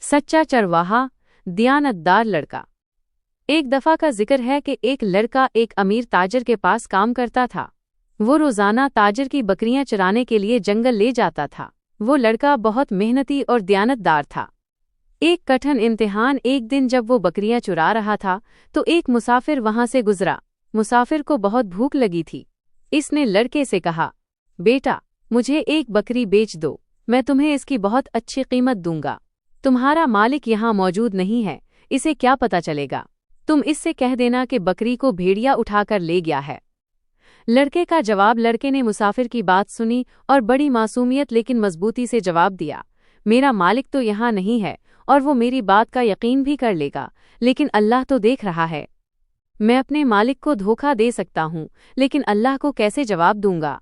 सच्चा चरवाहा, दियानतदार लड़का। एक दफा का जिक्र है कि एक लड़का एक अमीर ताजर के पास काम करता था। वो रोजाना ताजर की बकरियां चराने के लिए जंगल ले जाता था। वो लड़का बहुत मेहनती और दियानतदार था। एक कठिन इम्तिहान एक दिन जब वो बकरियां चुरा रहा था तो एक मुसाफिर वहां से गुजरा। मुसाफिर को बहुत भूख लगी थी। इसने लड़के से कहा, बेटा, मुझे एक बकरी बेच दो, मैं तुम्हें इसकी बहुत अच्छी कीमत दूंगा। तुम्हारा मालिक यहाँ मौजूद नहीं है, इसे क्या पता चलेगा? तुम इससे कह देना कि बकरी को भेड़िया उठाकर ले गया है। लड़के का जवाब। लड़के ने मुसाफिर की बात सुनी और बड़ी मासूमियत लेकिन मजबूती से जवाब दिया, मेरा मालिक तो यहाँ नहीं है और वो मेरी बात का यकीन भी कर लेगा, लेकिन अल्लाह तो देख रहा है। मैं अपने मालिक को धोखा दे सकता हूँ, लेकिन अल्लाह को कैसे जवाब दूंगा?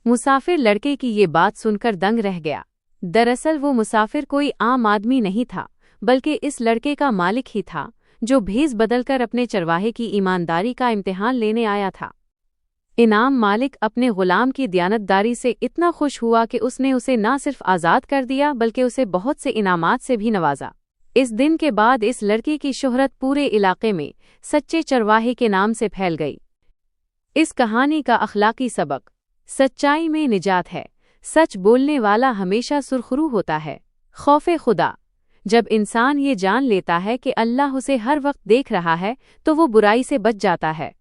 मुसाफिर लड़के की ये बात सुनकर दंग रह गया। दरअसल वो मुसाफिर कोई आम आदमी नहीं था, बल्कि इस लड़के का मालिक ही था, जो भेस बदलकर अपने चरवाहे की ईमानदारी का इम्तिहान लेने आया था। इनाम मालिक अपने गुलाम की दियानतदारी से इतना खुश हुआ कि उसने उसे न सिर्फ आज़ाद कर दिया बल्कि उसे बहुत से इनामात से भी नवाजा। इस दिन के बाद इस लड़के की शोहरत पूरे इलाके में सच्चे चरवाहे के नाम से फैल गई। इस कहानी का अखलाकी सबक, सच्चाई में निजात है। सच बोलने वाला हमेशा सुरखरू होता है। खौफे खुदा, जब इंसान ये जान लेता है कि अल्लाह उसे हर वक्त देख रहा है तो वो बुराई से बच जाता है।